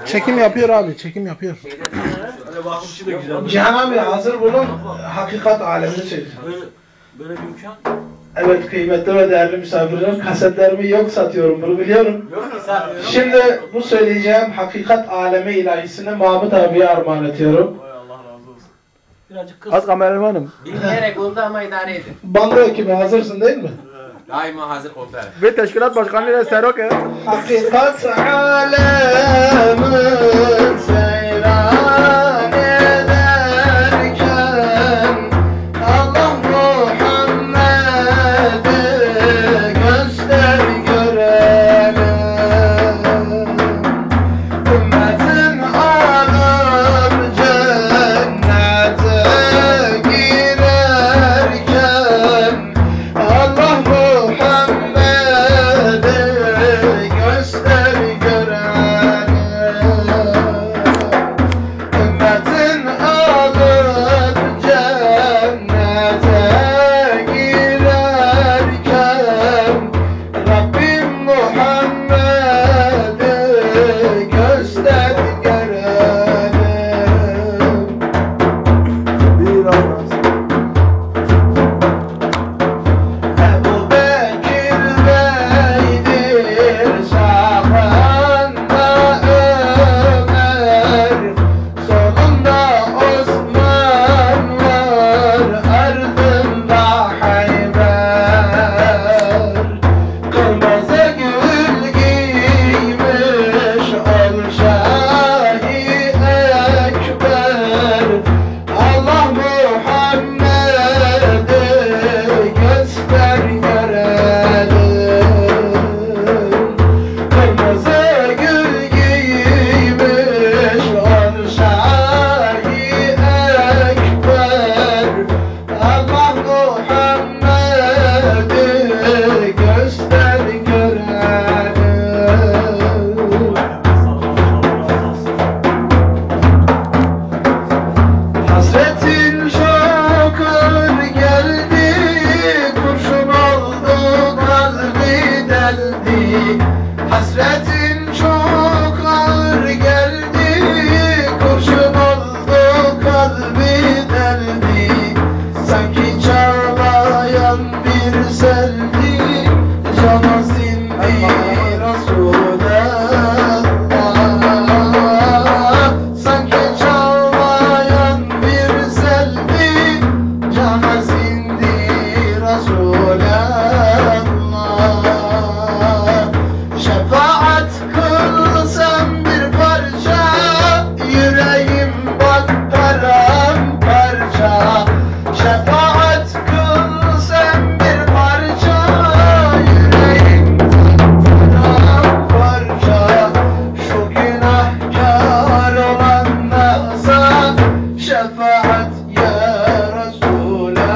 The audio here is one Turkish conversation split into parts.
Çekim yapıyor abi, çekim yapıyor. Cihan abi hazır bulun, hakikat alemini söyleyeceğim. Böyle bir imkan. Evet kıymetli ve değerli misafirlerim, kasetlerimi yok satıyorum, bunu biliyorum. Yok ki satmıyorum. Şimdi bu söyleyeceğim hakikat alemi ilahisini Mahmut abiye armağan ediyorum. Vay Allah razı olsun. Birazcık kız. Az kameramanım. Bilmeyerek oldu ama idare edin. Bando ekibi hazırsın değil mi? Daima hazır komutanım. Ve teşkilat başkanıyla Serok ya. Hakikat alemin seyran ederken Allah Muhammed'i göster görelim. Ümmetin alıp cennete girerken Allah Muhammed'i göster görelim. Ümmetin alıp cennete girerken Rabbim Muhammed'i göster görelim. Bir Allah. Ebu Bekir Bey'dir sağında Ömer, solunda Osman var, ardında Hayber. Kırmızı gül giymiş ol Şahi Ekber, Allah Muhammed'i göster görelim. Kırmızı gül giymiş ol Şahi Ekber, Allah Muhammed'i göster görelim. Hasretin çok ağır geldi, kurşun oldu kalbi deldi. Hasretin çok ağır geldi, kurşun oldu kalbi deldi. Sanki çağlayan bir seldi, cana sindi Resulallah. Sanki çağlayan bir seldi, cana sindi Resulallah. Şefaat kılsam bir parça, yüreğim bak paramparça. Şefaat kılsam bir parça, yüreğim paramparça. Şu günahkar olanlara şefaat ya Resulallah.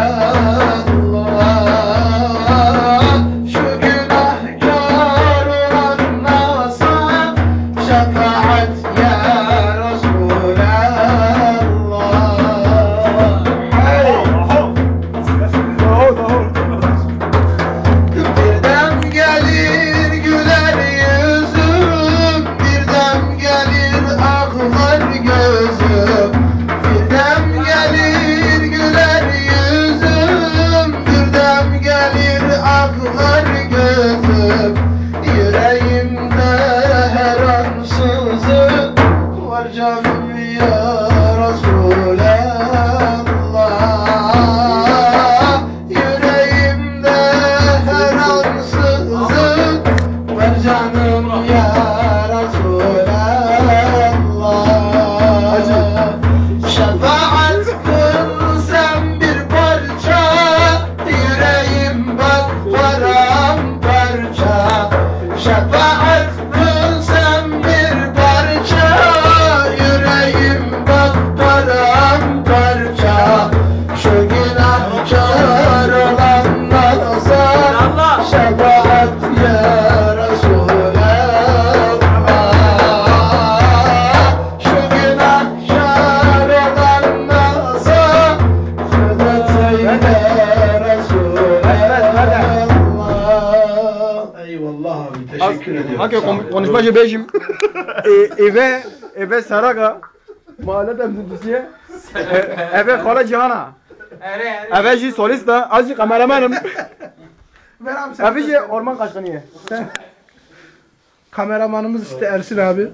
Şu günahkar olanlara şefaat ya Resulallah. Birden gelir güler yüzüm, birden gelir ağlar gözüm. Birden gelir güler yüzüm, birden gelir ağlar gözüm. Yüreğimde her an sızı var canım ya Resulallah. Yüreğimde her an sızı var canım ya Resulallah. Şefaat kılsam bir parça, yüreğim bak paramparça. Şefaat kılsam bir parça, yüreğim bak paramparça. Şu günahkar olanlara şefaat ya Resulallah. Şu günahkar olanlara şefaat ya Resulallah. Eyvallah abi, teşekkür ediyorum. Hangi konuşmacı beyim? Eve Saraka. Mahalle temsilcisi. Eve Khala Cihana. Eve ji solist da. Azıcık kameramanım. Ver abi sen. Eve ji orman kaçkınıyı. Kameramanımız işte Ersin abi.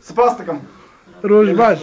Spastıkım. Rojbaş.